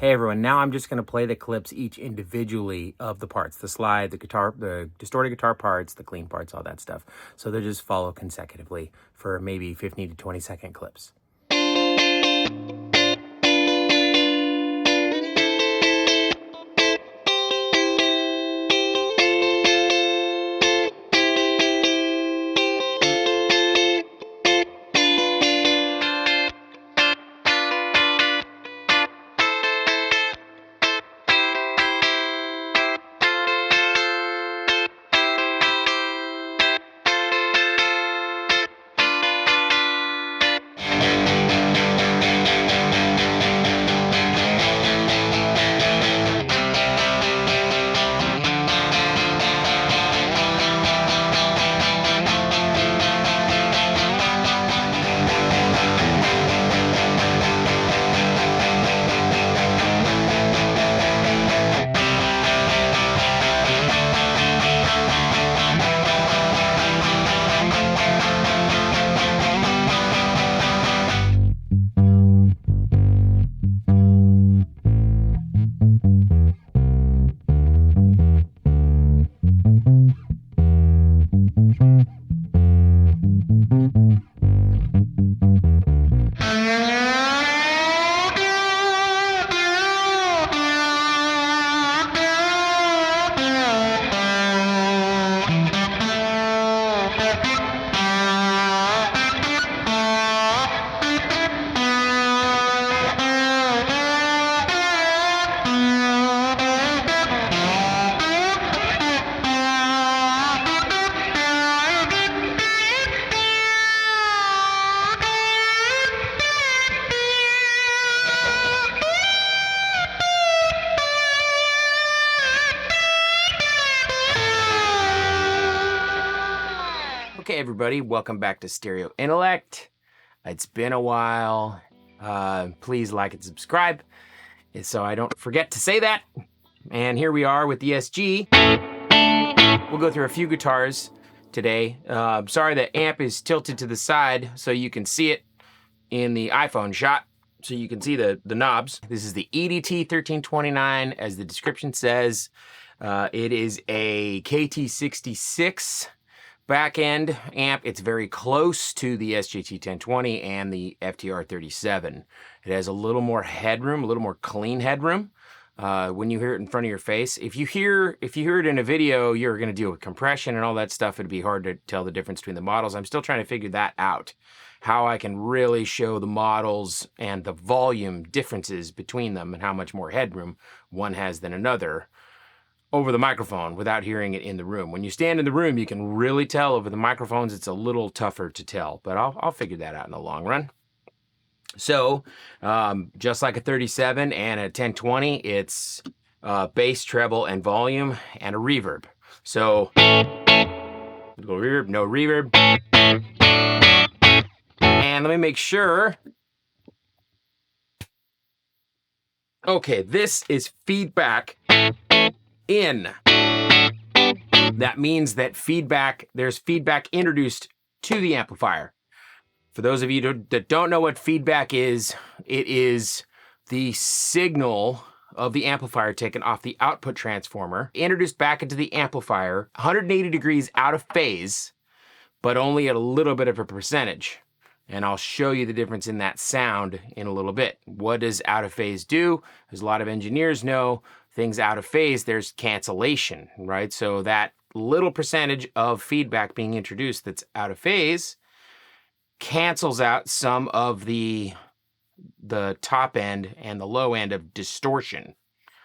Hey everyone, now I'm just going to play the clips each individually of the parts, the slide, the guitar, the distorted guitar parts, the clean parts, all that stuff. So they'll just follow consecutively for maybe 15 to 20 second clips. Okay, everybody, welcome back to Stereo Intellect. It's been a while. Please like and subscribe so I don't forget to say that. And here we are with the SG. We'll go through a few guitars today. Sorry, the amp is tilted to the side so you can see it in the iPhone shot, so you can see the knobs. This is the EDT 1329, as the description says. It is a KT66 back end amp. It's very close to the SJT 1020 and the FTR 37. It has a little more headroom, a little more clean headroom when you hear it in front of your face. If you hear it in a video, you're going to deal with compression and all that stuff. It'd be hard to tell the difference between the models. I'm still trying to figure that out, how I can really show the models and the volume differences between them and how much more headroom one has than another over the microphone without hearing it in the room. When you stand in the room, you can really tell. Over the microphones, it's a little tougher to tell, but I'll figure that out in the long run. So, just like a 37 and a 1020, it's bass, treble, and volume, and a reverb. So, go reverb, no reverb. And let me make sure. Okay, this is feedback in. That means that there's feedback introduced to the amplifier. For those of you that don't know what feedback is, it is the signal of the amplifier taken off the output transformer, introduced back into the amplifier, 180 degrees out of phase, but only at a little bit of a percentage. And I'll show you the difference in that sound in a little bit. What does out of phase do? As a lot of engineers know, things out of phase, there's cancellation, right? So that little percentage of feedback being introduced that's out of phase cancels out some of the top end and the low end of distortion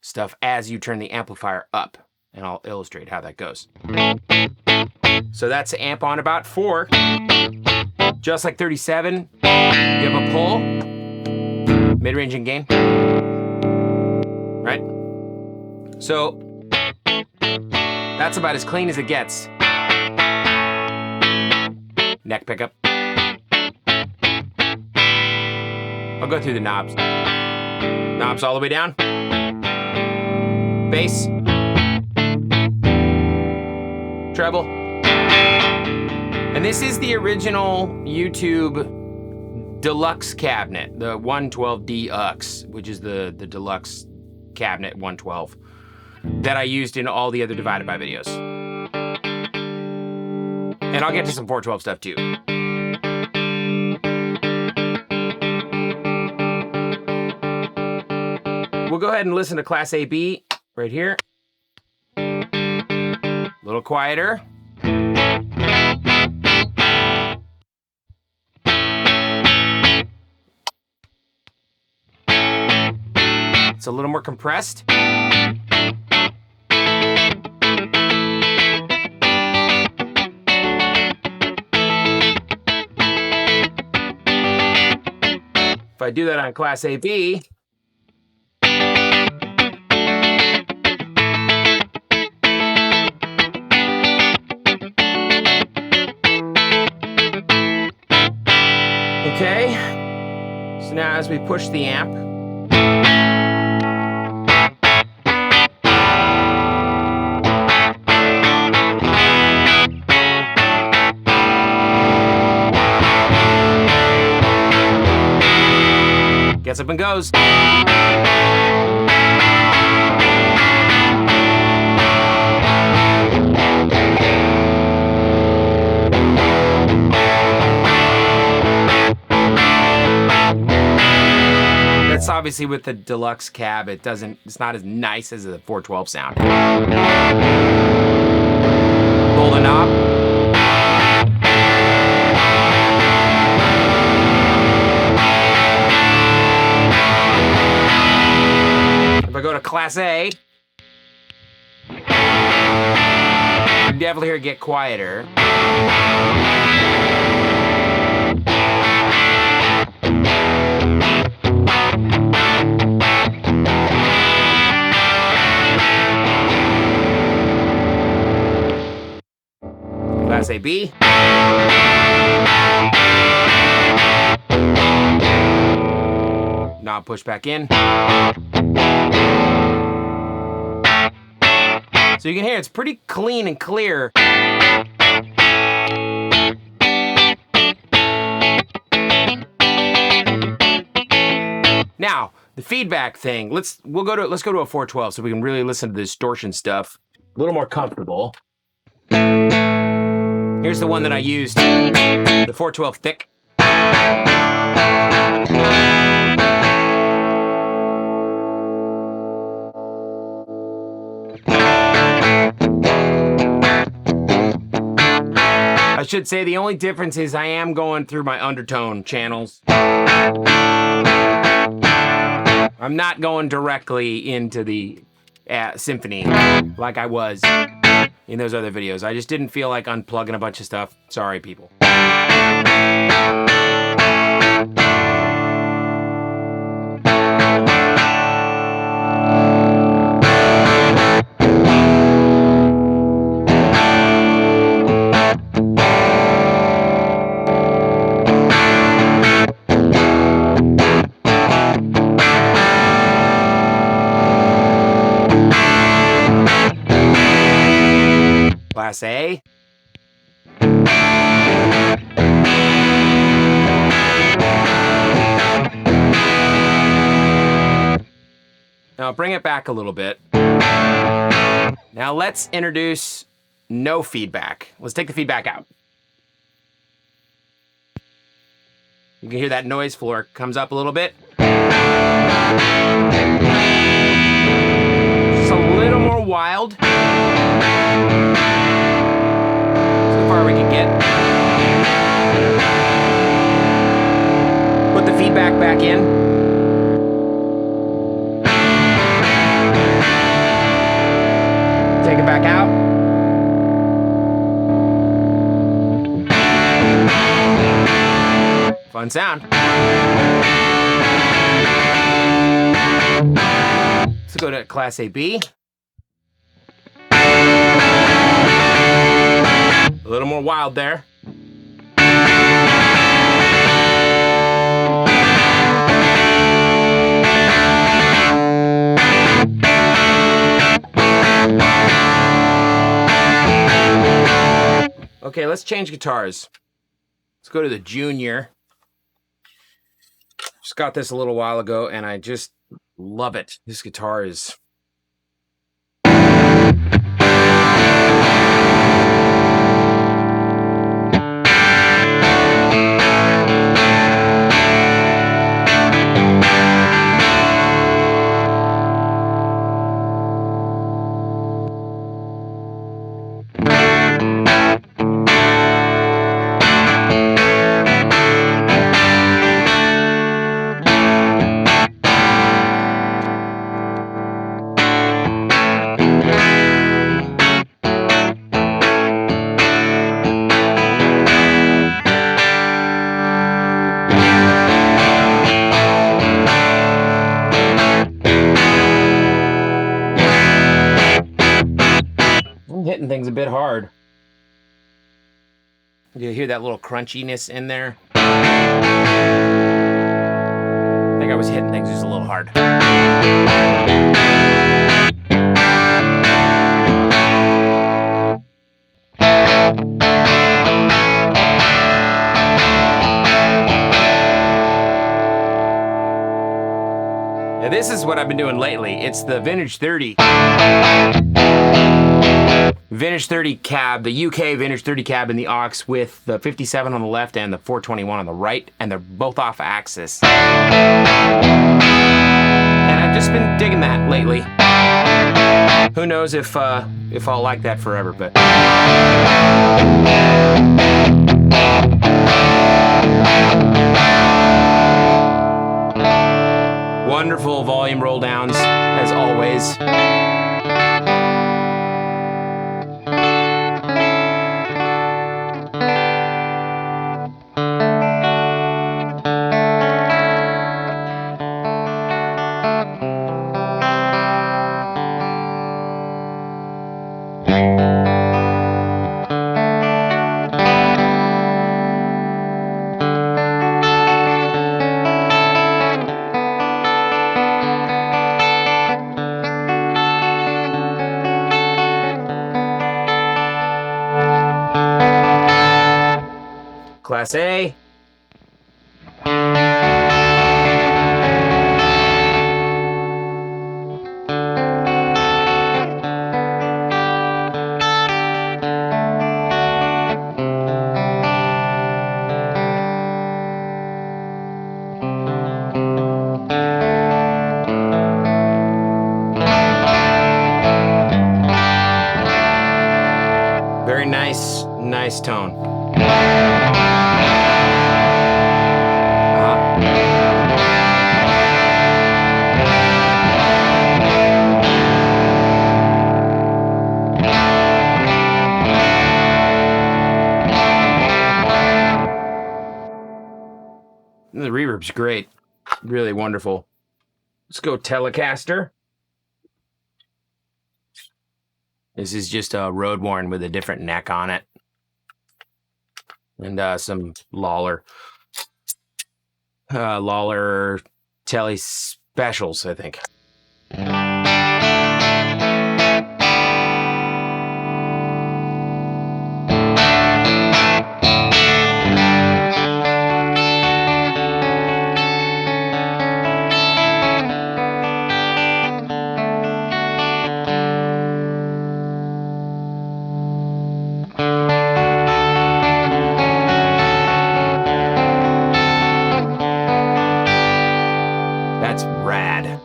stuff as you turn the amplifier up. And I'll illustrate how that goes. So that's the amp on about 4. Just like 37, you have a pull, mid-range and gain, right? So that's about as clean as it gets. Neck pickup. I'll go through the knobs. Knobs all the way down. Bass. Treble. And this is the original YouTube deluxe cabinet, the 112D UX, which is the deluxe cabinet 112 that I used in all the other Divided by videos. And I'll get to some 412 stuff too. We'll go ahead and listen to Class AB right here. A little quieter. It's a little more compressed. If I do that on Class AB, okay, so now as we push the amp, gets up and goes. That's obviously with the deluxe cab, it's not as nice as the 412 sound. Pull the knob. If I go to Class A, you can definitely hear it get quieter. Class AB. Knob push back in. So you can hear it's pretty clean and clear. Now, the feedback thing, let's go to a 412 so we can really listen to the distortion stuff a little more comfortable. Here's the one that I used, the 412 thick. I should say the only difference is I am going through my undertone channels. I'm not going directly into the symphony like I was in those other videos. I just didn't feel like unplugging a bunch of stuff. Sorry, people. Class A. Now bring it back a little bit. Now let's introduce no feedback. Let's take the feedback out. You can hear that noise floor comes up a little bit. Just a little more wild. Far we can get. Put the feedback back in. Take it back out. Fun sound. Let's go to Class AB. A little more wild there. Okay, let's change guitars. Let's go to the Junior. Just got this a little while ago, and I just love it. This guitar is... I'm hitting things a bit hard. Do you hear that little crunchiness in there? I think I was hitting things just a little hard. Now this is what I've been doing lately. It's the Vintage 30. Vintage 30 cab, the UK Vintage 30 cab in the aux with the 57 on the left and the 421 on the right, and they're both off axis. And I've just been digging that lately. Who knows if I'll like that forever, but... Wonderful volume roll downs, as always. Class A. Very nice tone. The reverb's great. Really wonderful. Let's go Telecaster. This is just a road worn with a different neck on it. And some Lawler. Lawler Tele Specials, I think. That's rad.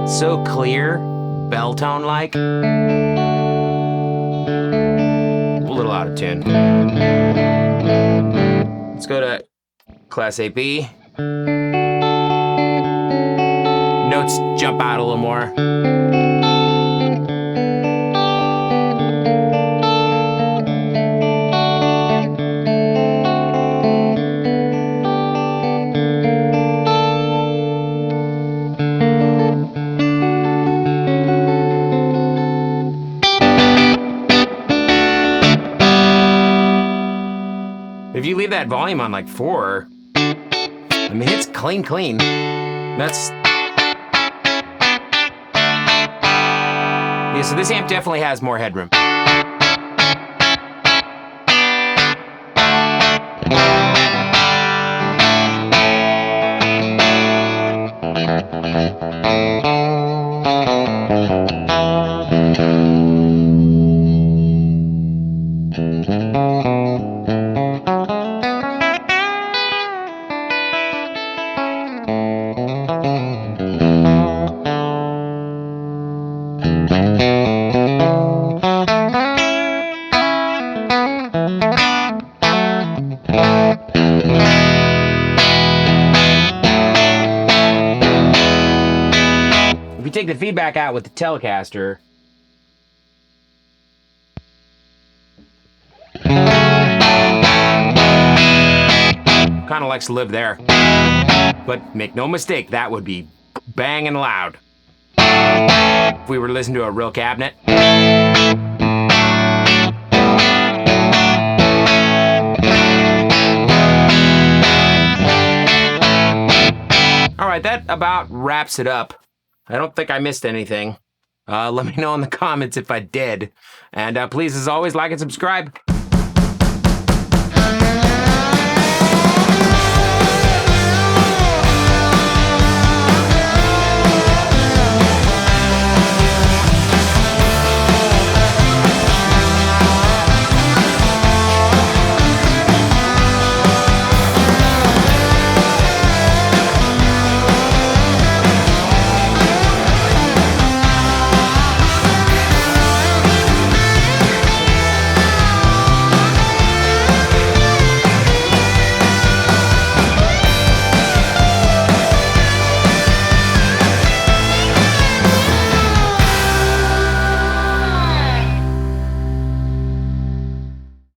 So clear, bell tone like. A little out of tune. Let's go to Class AB. Notes jump out a little more. If you leave that volume on like 4, the mean, it's clean. That's... Yeah, so this amp definitely has more headroom. If you take the feedback out with the Telecaster, kind of likes to live there. But make no mistake, that would be banging loud. If we were to listen to a real cabinet. All right, that about wraps it up. I don't think I missed anything. Let me know in the comments if I did. And please, as always, like and subscribe.